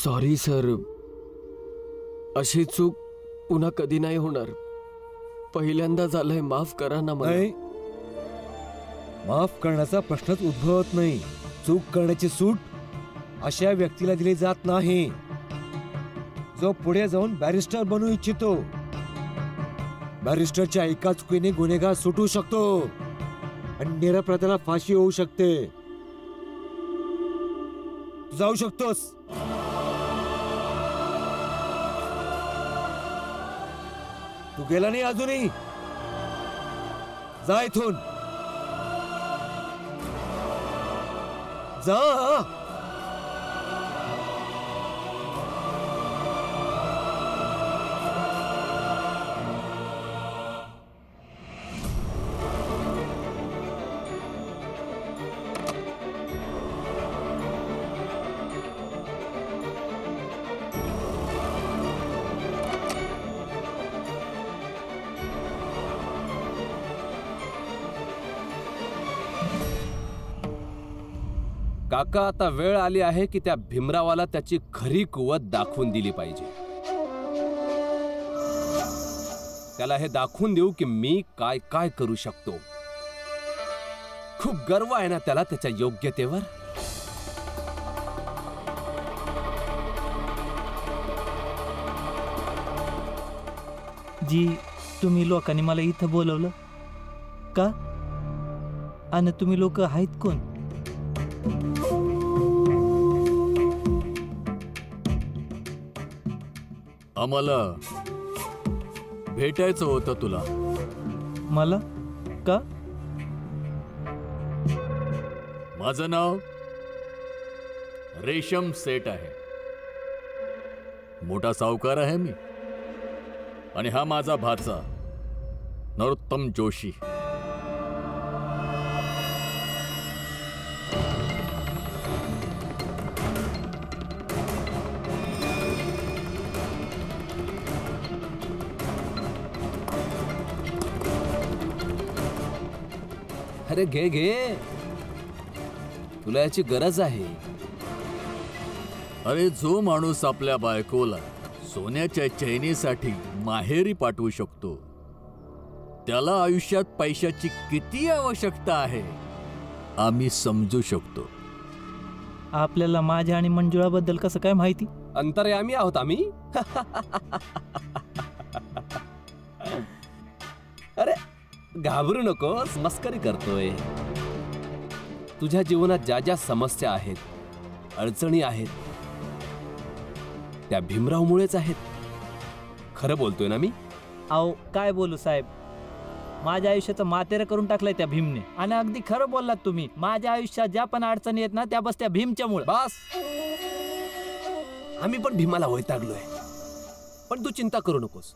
Sorry sir, अशी चूक पुन्हा कधी नाही होणार. पहिल्यांदा झालंय, माफ करा ना मला. नाही, माफ करण्याचा प्रश्नच उद्भवत नाही. चूक करण्याची सूट अशा व्यक्तीला दिली जात नाही जो पुढे जाऊन बॅरिस्टर बनू इच्छितो. बॅरिस्टरच्या एका चुकीने गुन्हेगार सुटू शकतो आणि निरपराधाला फाशी होऊ शकते. तू जाऊ शकतोस. तू गेला नाही अजूनही. जा इथून, जा. काका, आता वेळ आली आहे की त्या भीमरावाला त्याची खरी कुवत दाखवून दिली पाहिजे. त्याला हे दाखवून देऊ की मी काय काय करू शकतो. खूप गर्व आहे ना त्याला त्याच्या योग्यतेवर. जी, तुम्ही लोकांनी मला इथं बोलवलं का? आणि तुम्ही लोक आहेत कोण? आम्हाला भेटायचं होतं तुला. मला का? माझं नाव रेशम सेठ आहे. मोठा सावकार आहे मी. आणि हा माझा भाचा नरोत्तम जोशी. अरे घे घे, तुला याची गरज आहे. अरे, जो माणूस आपल्या बायकोला सोन्याच्या चैनीसाठी माहेरी पाठवू शकतो त्याला आयुष्यात पैशाची किती आवश्यकता आहे आम्ही समजू शकतो. आपल्याला माझ्या आणि मंजुळाबद्दल कसं काय माहिती? अंतर्यामी आहोत आम्ही. अरे घाबरू नकोस, मस्करी करतोय. तुझ्या जीवनात ज्या ज्या समस्या आहेत, अडचणी आहेत, त्या भीमरावमुळेच आहेत. खरं बोलतोय ना मी? अहो, काय बोलू साहेब, माझ्या आयुष्याचं मातेरं करून टाकलंय त्या भीमने. आणि अगदी खरं बोललात तुम्ही. माझ्या आयुष्यात ज्या पण अडचणी आहेत ना, त्या बस त्या भीमच्यामुळे. बस, आम्ही पण भीमाला वैतागलोय. पण तू चिंता करू नकोस.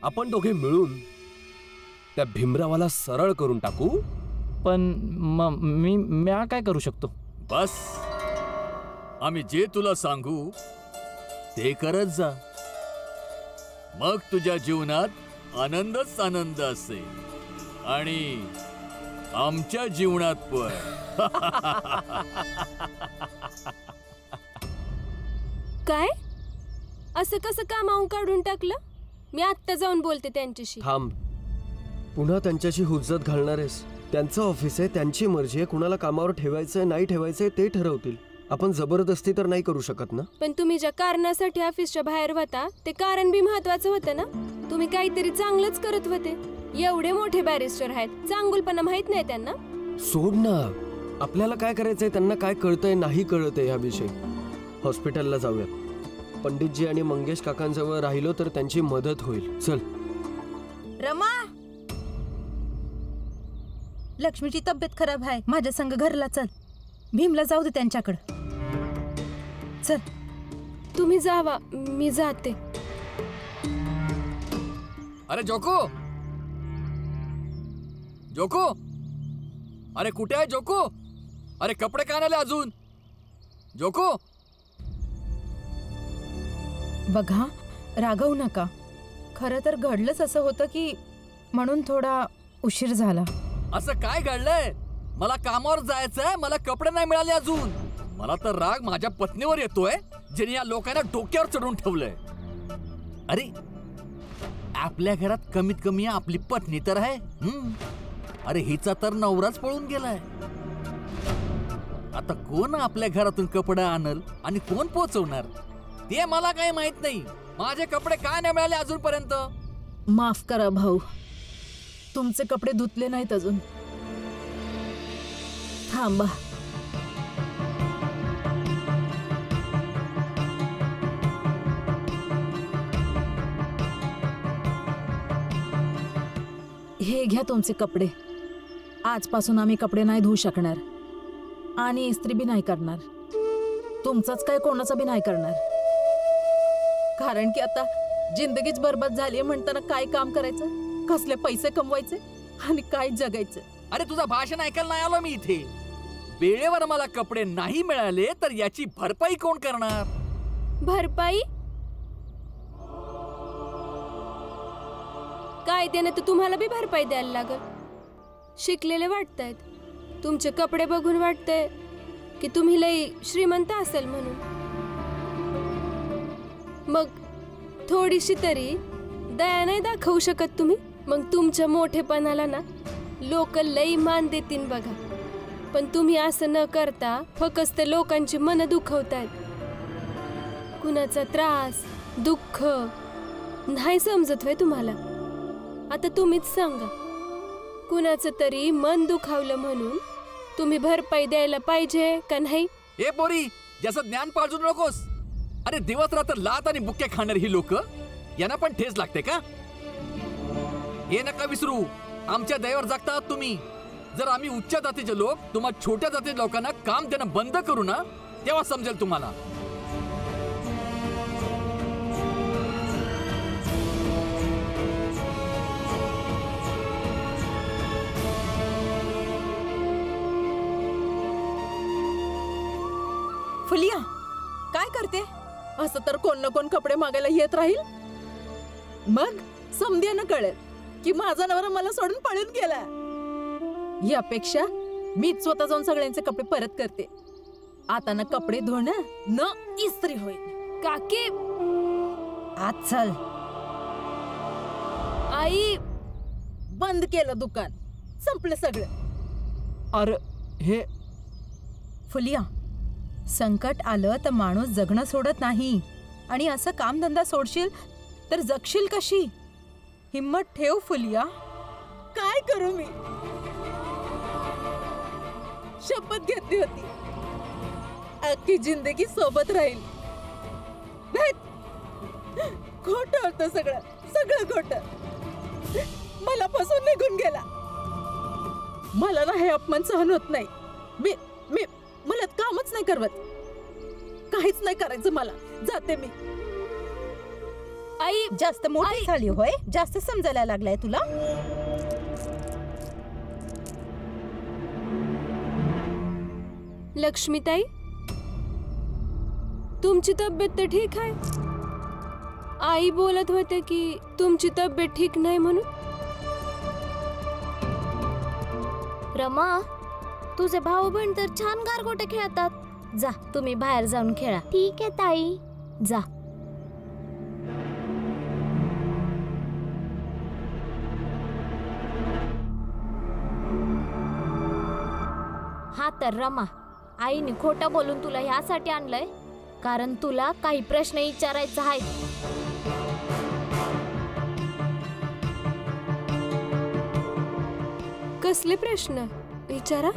आपण दोघे मिळून त्या भीमरावाला सरळ करून टाकू. पण मी काय करू शकतो? बस, आम्ही जे तुला सांगू ते करत जा. मग तुझ्या जीवनात आनंदच आनंद असेल. आणि आमच्या जीवनात पण. काय? असं कसं कामावून काढून टाकलं? मी आत्ता जाऊन बोलते त्यांच्याशी. थांब, पुन्हा त्यांच्याशी हुज्जत घालणारेस? त्यांचं ऑफिस आहे, त्यांची मर्जी आहे. कुणाला कामावर ठेवायचंय नाही ठेवायचंय ते ठरवतील. आपण जबरदस्ती तर नाही करू शकत ना. पण तुम्ही ज्या कारणासाठी ऑफिसच्या बाहेर होता ते कारण बी महत्वाचं होतं ना. तुम्ही काहीतरी चांगलंच करत होते. एवढे मोठे बॅरिस्टर आहेत, चांगुलपणा माहित नाही त्यांना? सोड ना, आपल्याला काय करायचंय, त्यांना काय कळतंय नाही कळतंय ह्याविषयी. हॉस्पिटलला जाऊयात. पंडितजी आणि मंगेश काकांजवळ राहिलो तर त्यांची मदत होईल. चल. रमा, लक्ष्मीची तब्येत खराब आहे, माझ्या संग घरला चल. भीमला जाऊ दे त्यांच्याकडे. चल. तुम्ही जावा, मी जाते. अरे जोको, जोको, अरे कुठे आहे जोको? अरे कपडे का नाही अजून? जोको, बघा, रागवू नका. खरं तर घडलंच असं होतं की म्हणून थोडा उशीर झाला. असं काय घडलंय? मला कामावर जायचंय, मला कपडे नाही मिळाले अजून. मला तर राग माझ्या पत्नीवर येतोय. ज्याने या लोकांना डोक्यावर चढवून ठेवलंय. अरे आपल्या घरात कमीत कमी आपली पत्नी तर आहे. अरे हिचा तर नवराच पळून गेलाय. आता कोण आपल्या घरातून कपडे आणल आणि कोण पोहोचवणार ते मला काही माहित नाही. माझे कपडे काय नाही मिळाले अजूनपर्यंत. माफ करा भाऊ, तुमचे कपडे धुतले नाहीत अजून. थांबा. हे घ्या तुमचे कपडे. आजपासून आम्ही कपडे नाही धुवू शकणार आणि इस्त्री बी नाही करणार. तुमचाच काय कोणाचा बी नाही करणार. कारण की आता जिंदगीच बरबाद झाली म्हणताना काय काम करायचं, कसले पैसे कमवायचे आणि काय जगायचं. अरे तुझं भाषण ऐकायला नाही आलो मी इथे. वेळेवर मला कपडे नाही मिळाले तर याची भरपाई कोण करणार? भरपाई कायद्याने तर तुम्हाला बी भरपाई द्यायला लागल. शिकलेले वाटतायत. तुमचे कपडे बघून वाटतंय की तुम्ही लई श्रीमंत असेल म्हणून. मग थोडीशी तरी दया नाही दाखवू शकत तुम्ही? मग तुमच्या मोठेपणाला ना लोक लई मान देतील बघा. पण तुम्ही असं न करता फक्त लोकांची मन दुखवतायत. कुणाचा त्रास दुःख नाही समजत होय तुम्हाला? आता तुम्हीच सांगा, कुणाचं तरी मन दुखावलं म्हणून तुम्ही भरपाई द्यायला पाहिजे का नाही? ए पोरी, ज्याचं ज्ञान पाळजू नकोस. अरे दिवस रात्र लात आणि बुक्के खाणार ही लोक, यांना पण ठेस लागते का? हे नका विसरू, आमच्या दयेवर जगता आहात तुम्ही. जर आम्ही उच्च जातीचे लोक तुम्हा छोट्या जातीच्या लोकांना काम देणं बंद करू ना, तेव्हा समजेल तुम्हाला. फुलिया, काय करते? असं तर कोण ना कोण कपडे मागायला येत राहील. मग समध्यानं कळेल की माझा नवरा मला सोडून पळून गेला. यापेक्षा मीच स्वतः जाऊन सगळ्यांचे कपडे परत करते. आता ना कपडे धुणं न इस्त्री होईल. काकी, आज चल. आई, बंद केलं दुकान, संपलं सगळं. अरे हे फुलिया, संकट आलं तर माणूस जगणं सोडत नाही. आणि असं कामधंदा सोडशील तर जगशील कशी? हिम्मत ठेव फुलिया. काय करू मी? शपथ घेतली होती अख्खी जिंदगी सोबत राहील. खोट होतं सगळं, सगळं खोट. मला फसवून निघून गेला. मला ना हे अपमान सहन होत नाही. मी मी मला कामच नाही करवत. काहीच नाही करायचं मला. जाते मी. आई, जास्त मोठी झाली होय? जास्त समजायला लागलाय तुला? लक्ष्मीताई, तुमची तब्येत तर ठीक आहे? आई बोलत होते की तुमची तब्येत ठीक नाही म्हणून. रमा, तुझे भाऊ बहीण तर छान गारगोटे खेळतात. जा, तुम्ही बाहेर जाऊन खेळा. ठीक आहे ताई, जा. हा तर रमा, आईने खोटं बोलून तुला ह्यासाठी आणलंय कारण तुला काही प्रश्न विचारायचे आहेत. कसले प्रश्न विचारा.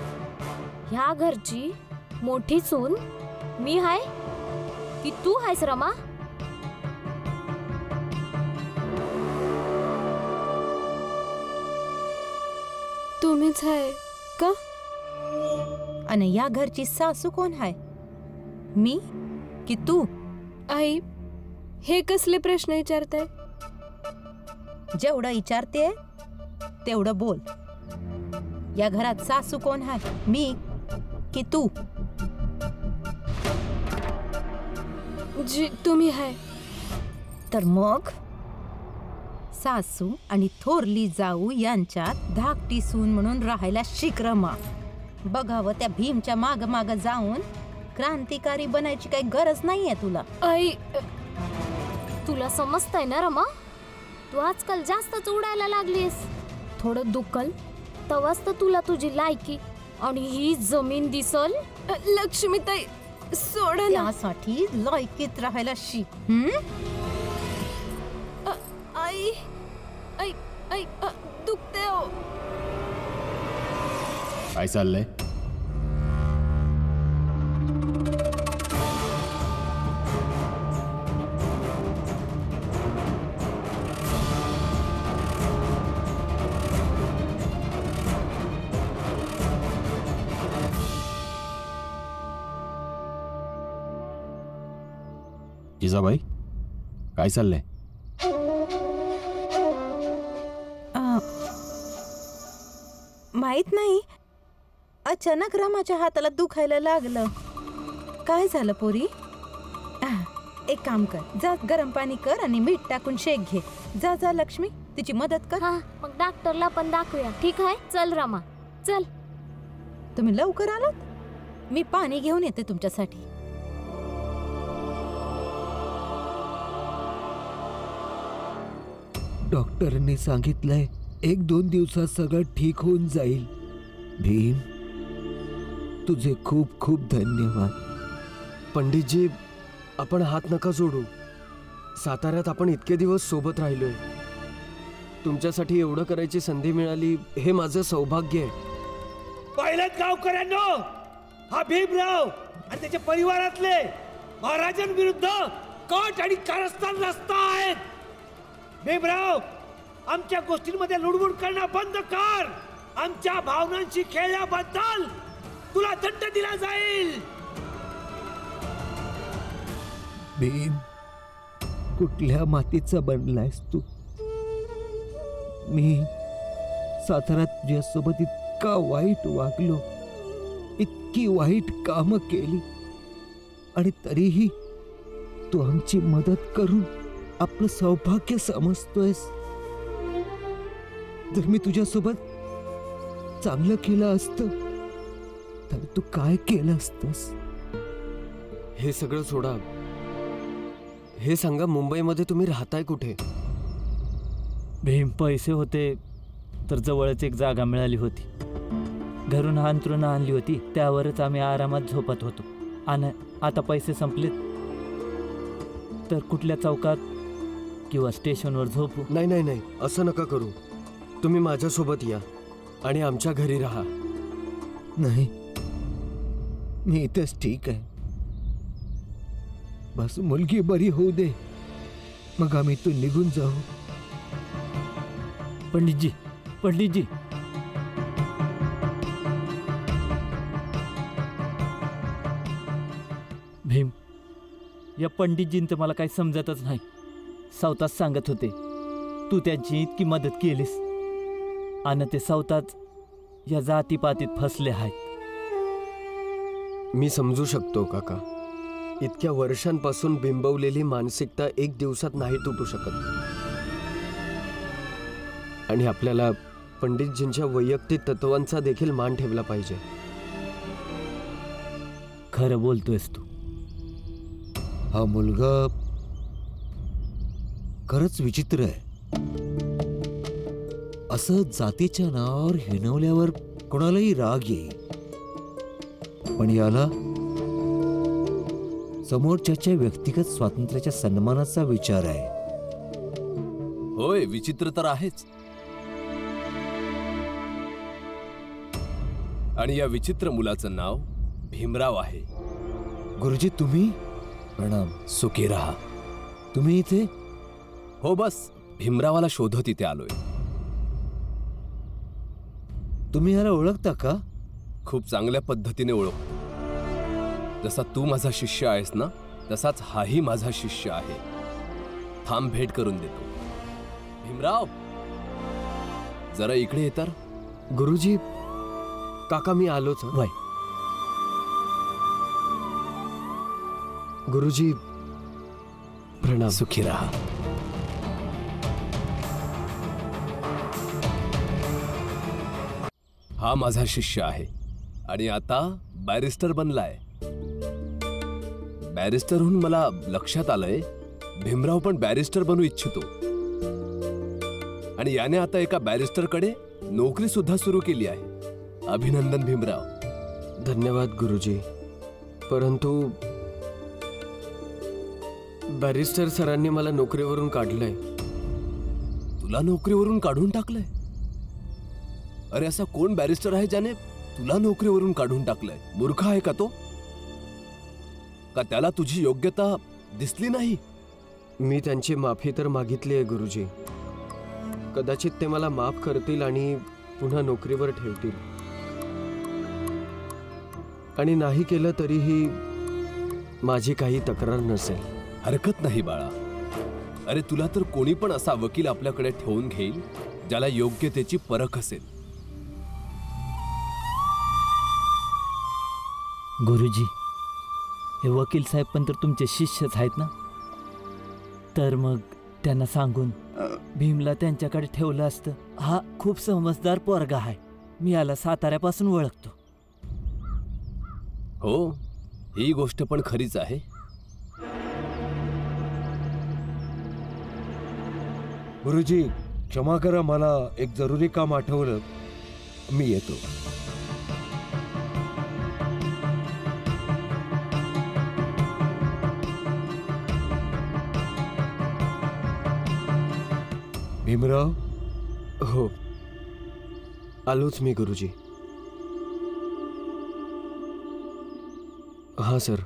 ह्या घरची मोठी सून मी आहे की तू आहेस रमा? तुम्हीच आहे का? आणि या घरची सासू कोण आहे? मी की तू? आई, हे कसले प्रश्न विचारताय? जेवढं विचारते तेवढं बोल. या घरात सासू कोण आहे? मी की तू? जी तुम्ही आहे. तर मग सासू आणि थोरली जाऊ यांच्यात धाकटी सून म्हणून राहायला शिक रमा. बघावं त्या भीमच्या माग माग जाऊन क्रांतिकारी बनायची काही गरज नाहीये तुला. आई तुला समजतंय ना रमा, तू आजकाल जास्तच उडायला लागलीस. थोडं दुखल तवाच तर तुला तुझी लायकी आणि ही जमीन दिसल. लक्ष्मीताई सोड ना. त्यासाठी लायकीत राहायला शिक. आई आई आई दुखते हो. काय चाललंय? जिजाबाई काय चाललंय? माहित नाही, अचानक रमाच्या हाताला दुखायला लागलं. काय झालं पोरी? एक काम कर, जा गरम पाणी कर आणि मीठ टाकून शेक घे. जा जा लक्ष्मी, तिची मदत कर. हा, मग डॉक्टरला पण दाखवूया. ठीक आहे, चल रमा चल. तुम्ही लवकर आलात, मी पाणी घेऊन येते तुमच्यासाठी. डॉक्टरांनी सांगितलंय 1-2 दिवसात सगळं ठीक होऊन जाईल. भीम, तुझे खूप खूप धन्यवाद. पंडितजी, आपण हात नका जोडू. साताऱ्यात आपण इतके दिवस सोबत राहिलोय. तुमच्यासाठी एवढं करायची संधी मिळाली हे माझं सौभाग्य आहे. पाहिलं गावकऱ्यांनो, हा भीमराव आणि त्याच्या परिवारातले महाराजांविरुद्ध कट आणि कारस्थान रस्ता आहेत. भीमराव, आमच्या गोष्टींमध्ये लुडबुड करणं बंद कर. आमच्या भावनांशी खेळल्याबद्दल तुला दंड दिला जाईल. भीम, कुठल्या मातीचा बनलायस तू? मी साताऱ्यात तुझ्यासोबत इतका वाईट वागलो, इतकी वाईट कामं केली, आणि तरीही तू आमची मदत करून आपलं सौभाग्य समजतोयस. जर मी तुझ्यासोबत चांगलं केलं असतं तर तू काय केलं असतंस? हे सगळं सोडा. हे सांगा, मुंबईमध्ये तुम्ही राहताय कुठे? भीम, पैसे होते तर जवळच एक जागा मिळाली होती. घरून अंथरुणं आणली होती, त्यावरच आम्ही आरामात झोपत होतो. आणि आता पैसे संपलेत तर कुठल्या चौकात किंवा स्टेशनवर झोपू. नाही नाही नाही, असं नका करू. तुम्ही माझ्यासोबत या आणि आमच्या घरी राहा. नाही, मी इथेच ठीक आहे. बस मुलगी बरी होऊ दे, मग आम्ही इथून निघून जाऊ. पंडितजी, पंडितजी, भीम, या पंडितजींचं मला काही समजतच नाही. सावताच सांगत होते तू त्यांची इतकी मदत केलीस आणि ते सावताच या जातीपातीत फसले आहेत. मी समजू शकतो काका. इतक्या वर्षांपासून बिंबवलेली मानसिकता एक दिवसात नाही तुटू शकत. आणि आपल्याला पंडितजींच्या वैयक्तिक तत्वांचा देखील मान ठेवला पाहिजे. खरं बोलतोयस तू. हा मुलगा खरंच विचित्र आहे. असं जातीच्या नावावर हिणवल्यावर कोणालाही राग येईल, पण याला समोरच्याच्या व्यक्तिगत स्वातंत्र्याच्या सन्मानाचा विचार आहे. होय, विचित्र तर आहेच. आणि या विचित्र मुलाचं नाव भीमराव आहे. गुरुजी, तुम्ही? प्रणाम. सुखी राहा. तुम्ही इथे? हो, बस भीमरावाला शोधत इथे आलोय. तुम्ही याला ओळखता का? खूप चांगल्या पद्धतीने ओळखतो. जसा तू माझा शिष्य आहेस ना, तसाच हाही माझा शिष्य आहे. थांब, भेट करून देतो. भीमराव, जरा इकडे येतर. गुरुजी, काका मी आलोच. वय, गुरुजी प्रणाम. सुखी राहा. हा माझा शिष्य आहे आणि आता बॅरिस्टर बनलाय. बॅरिस्टरहून मला लक्षात आलंय भीमराव पण बॅरिस्टर बनू इच्छितो आणि याने आता एका बॅरिस्टरकडे नोकरी सुद्धा सुरू केली आहे. अभिनंदन भीमराव. धन्यवाद गुरुजी. परंतु बॅरिस्टर सरांनी मला नोकरीवरून काढलंय. तुला नोकरीवरून काढून टाकलंय? अरे असा कोण बॅरिस्टर आहे ज्याने तुला नोकरीवरून काढून टाकलंय? मूर्ख आहे का तो? का त्याला तुझी योग्यता दिसली नाही? मी त्यांची माफी तर मागितली आहे गुरुजी. कदाचित ते मला माफ करतील आणि पुन्हा नोकरीवर ठेवतील. आणि नाही केलं तरीही माझी काही तक्रार नसेल. हरकत नाही बाळा. अरे तुला तर कोणी पण असा वकील आपल्याकडे ठेवून घेईल ज्याला योग्यतेची परख असेल. गुरुजी, हे वकील साहेब पण तर तुमचे शिष्यच आहेत ना? तर मग त्यांना सांगून भीमला त्यांच्याकडे ठेवलं असतं. हा खूप समजदार पोरगा आहे. मी याला साताऱ्यापासून ओळखतो. हो, ही गोष्ट पण खरीच आहे. गुरुजी क्षमा करा, मला एक जरुरी काम आठवलं. मी येतो. भीमराव. हो, आलोच मी गुरुजी. हां सर.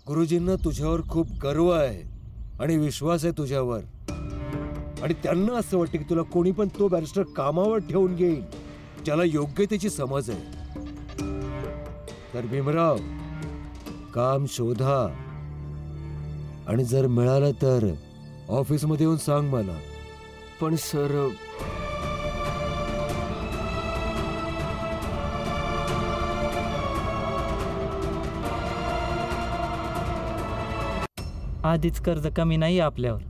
गुरुजींना तुझ्यावर खूप गर्व आहे आणि विश्वास आहे तुझ्यावर. आणि त्यांना असं वाटतं की तुला कोणी पण तो बॅरिस्टर कामावर ठेवून घेईल ज्याला योग्य त्याची समज आहे. तर भीमराव, काम शोधा आणि जर मिळालं तर ऑफिसमध्ये येऊन सांग मला. पण सर, आधीच कर्ज कमी नाही आपल्यावर.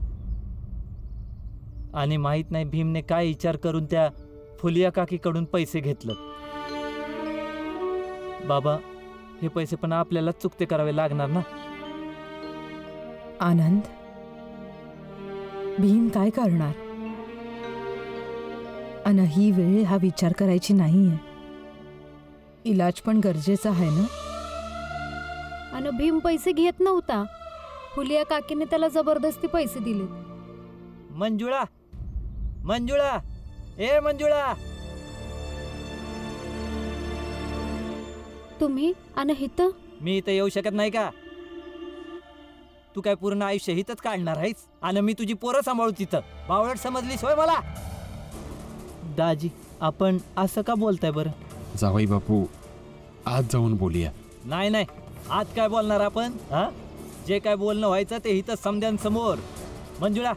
आणि माहित नाही भीमने काय विचार करून त्या फुलिया काकीकडून पैसे घेतलं. बाबा, हे पैसे पण आपल्याला चुकते करावे लागणार ना. आनंद, भीम काय करणार? अन ही वेळ हा विचार करायची नाहीये. इलाज पण गरजेचा आहे ना. आणि भीम पैसे घेत नव्हता. फुलिया काकीने त्याला जबरदस्ती पैसे दिले. मंजुळा, मंजुळा, ए मंजुळा. तुम्ही आणि हित? मी इथं येऊ शकत नाही का? तू काय पूर्ण आयुष्य हितच काढणार आहेस? आणि मी तुझी पोरं सांभाळू तिथं? बावळट समजलीस होय मला? दाजी, आपण असं का बोलताय बरं? जावई बापू, आज जाऊन बोलूया. नाही नाही, आज काय बोलणार आपण? हा, जे काय बोलणं व्हायचं ते हिथं समद्यांसमोर. मंजुळा,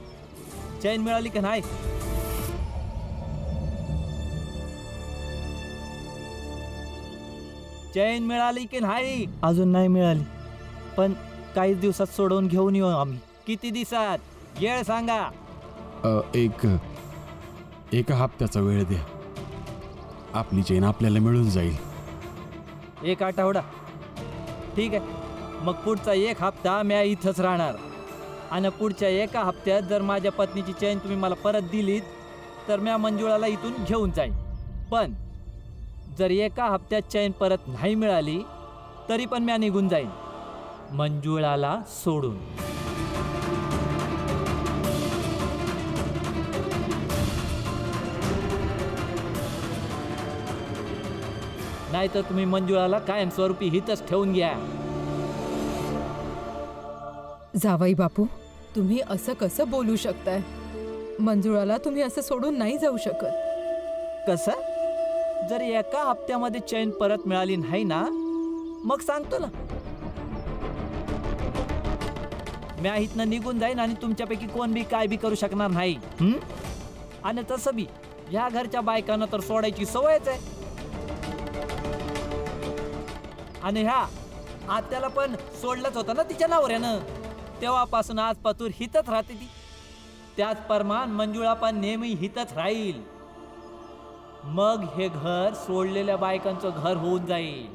चैन मिळाली का नाही? चैन मिळाली की नाही? अजून नाही मिळाली, पण काही दिवसात सोडवून घेऊन येऊ आम्ही. किती दिवसात? वेळ सांगा. एका हप्त्याचा वेळ द्या. आपली चेन आपल्याला मिळून जाईल. 1 आठवडा? ठीक आहे. मग पुढचा 1 हप्ता मी इथंच राहणार. आणि पुढच्या 1 हप्त्यात जर माझ्या पत्नीची चैन तुम्ही मला परत दिलीत तर मी मंजुळाला इथून घेऊन जाईन. पण जर 1 हप्त्यात चैन परत नाही मिळाली तरी पण मी निघून जाईन, मंजुळाला सोडून. नाहीतर तुम्ही मंजुळाला कायमस्वरूपी हितच ठेवून घ्या. जावई बापू, तुम्ही असं कसं बोलू शकताय? मंजुळाला तुम्ही असं सोडून नाही जाऊ शकत. कसं? जर 1 हप्त्यामध्ये चैन परत मिळाली नाही ना, मग सांगतो ना, मी इथनं निघून जाईन आणि तुमच्यापैकी कोण बी काय बी करू शकणार नाही. आणि तसं बी ह्या घरच्या बायकांना तर सोडायची सवयच आहे. आणि ह्या आत्याला पण सोडलंच होतं ना तिच्या नवऱ्यानं. तेव्हापासून आज पातूर हितच राहते ती. त्याच प्रमाण मंजुळा पण नेहमी हितच राहील. मग हे घर सोडलेल्या बायकांचं घर होऊन जाईल.